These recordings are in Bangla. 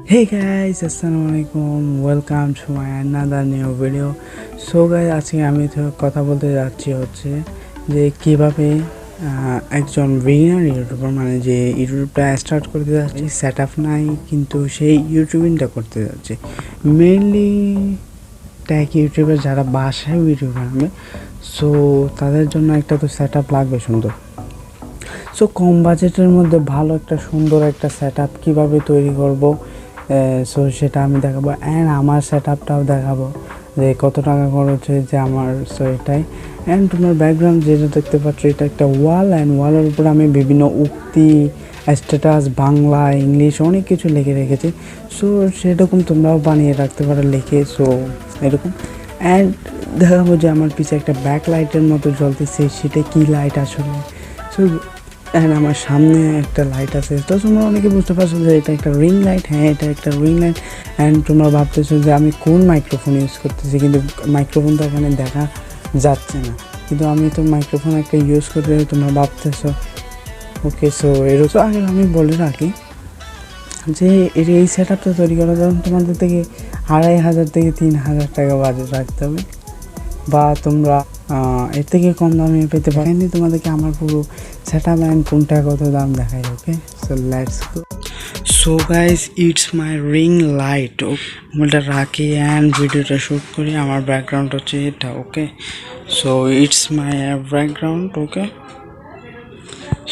Hey guys, Assalamualaikum. Welcome to my another new video. So guys, আজকে আমি তো কথা বলতে যাচ্ছি হচ্ছে যে কিভাবে একজন বিগিনার ইউটিউবার মানে যে ইউটিউবটা স্টার্ট করতে যাচ্ছে, সেটআপ নাই কিন্তু সেই ইউটিউবিংটা করতে যাচ্ছে। মেইনলি ট্যাগ ইউটিউবার যারা বাসায় ভিডিও বানাবে, সো তাদের জন্য একটা তো সেটআপ লাগবে সুন্দর। সো কম বাজেটের মধ্যে ভালো একটা সুন্দর একটা সেটআপ কীভাবে তৈরি করব, সো সেটা আমি দেখাবো অ্যান্ড আমার সেটআপটাও দেখাবো যে কত টাকা খরচ হয়েছে আমার। সো এটাই অ্যান্ড তোমার ব্যাকগ্রাউন্ড যেটা দেখতে পাচ্ছ এটা একটা ওয়াল, অ্যান্ড ওয়ালের উপর আমি বিভিন্ন উক্তি, স্ট্যাটাস, বাংলা, ইংলিশ অনেক কিছু লিখে রেখেছি। সো সেরকম তোমরাও বানিয়ে রাখতে পারো লিখে। সো এরকম অ্যান্ড দেখাবো যে আমার পিছে একটা ব্যাক লাইটের মতো জ্বলতেছে, সেটা কী লাইট আসলে। সো অ্যান্ড আমার সামনে একটা লাইট আছে। তো তোমরা অনেকে বুঝতে পারছো যে এটা একটা রিং লাইট। হ্যাঁ, এটা একটা রিং লাইট। অ্যান্ড তোমরা ভাবতেছো যে আমি কোন মাইক্রোফোন ইউজ করতেছি, কিন্তু মাইক্রোফোন তো এখানে দেখা যাচ্ছে না, কিন্তু আমি তো মাইক্রোফোন একটা ইউজ করতে তোমরা ভাবতেছো। ওকে, সো এরকম আগে আমি বলে রাখি যে এই সেট আপটা তৈরি করার জন্য তোমাদের থেকে 2500 থেকে 3000 টাকা বাজেট রাখতে হবে, বা তোমরা এর থেকে কম দামে পেতে পারো। কিন্তু তোমাদেরকে আমার পুরো সেট আপ অ্যান্ড কোনটা কত দাম দেখাই। Okay, so let's go. So guys, it's my ring light. মোবাইলটা রাখি অ্যান্ড ভিডিওটা শ্যুট করি। আমার ব্যাকগ্রাউন্ড হচ্ছে এটা। Okay, so it's my background. Okay,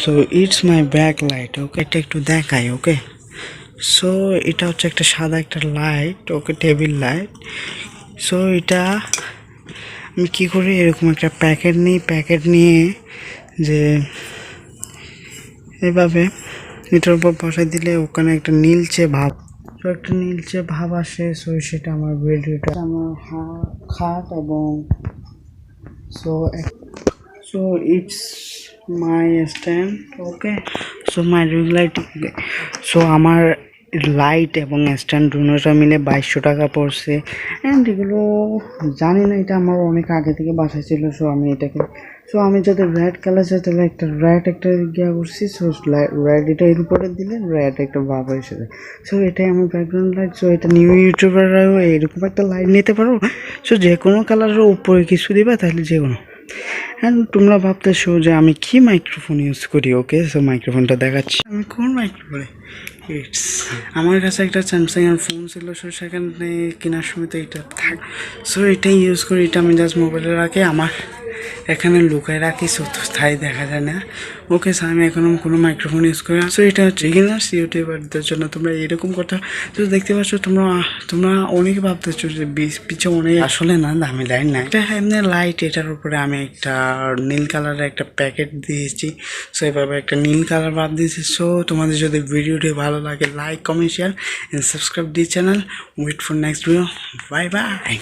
so it's my back light. Okay, এটা একটু দেখাই। ওকে, সো এটা হচ্ছে একটা সাদা একটা লাইট। ওকে, টেবিল লাইট। সো এটা আমি কী করি, এরকম একটা প্যাকেট নিয়ে যে এভাবে এটার উপর বসাই দিলে ওখানে একটা নীলচে ভাব আসে। সো সেটা আমার ভিডিওটা আমার খাট এবং so it's my stand. Okay, so my ring light. Okay, so আমার লাইট এবং স্ট্যান্ড দুটোটা মিলে 2200 টাকা পড়ছে। অ্যান্ড এগুলো জানি না, এটা আমার অনেক আগে থেকে বাসায় ছিল। সো আমি যাতে রেড কালার যাতে একটা গিয়া করছি। সো রেড এটা এর উপরে দিলে রেড একটা ভাব এসে যায়। সো এটাই আমার ব্যাকগ্রাউন্ড লাইট। সো এটা নিউ ইউটিউবাররাও এরকম একটা লাইট নিতে পারো। সো যে কোনো কালারের উপরে কিছু দিবা তাহলে যে কোনো। অ্যান্ড তোমরা ভাবতেছো যে আমি কি মাইক্রোফোন ইউজ করি। ওকে, সো মাইক্রোফোনটা দেখাচ্ছি। আমি কোন মাইক্রোফোনে, আমার কাছে একটা স্যামসাং এর ফোন ছিল। সো সেখানে কেনার সময় তো এটা থাক। সো এটাই ইউজ করি। এটা আমি জাস্ট মোবাইলে রাখি, আমার এখানে লুকায় রাখি, সো তাই দেখা যায় না। ওকে, সো আমি এখন কোনো মাইক্রোফোন ইউজ করি। সো এটা হচ্ছে বিগিনার্স ইউটিউবারদের জন্য তোমরা এরকম কথা। তো দেখতে পাচ্ছ তোমরা অনেকে ভাবতেছো যে পিছনে অনেক, আসলে না দামি লাইট না, এটা এমনি লাইট। এটার উপরে আমি একটা নীল কালারের একটা প্যাকেট দিয়েছি। সো এভাবে একটা নীল কালার ভাব দিয়েছি। সো তোমাদের যদি ভিডিওটি ভালো লাগে, like, comment, share and subscribe the channel. Wait for next video. Bye by.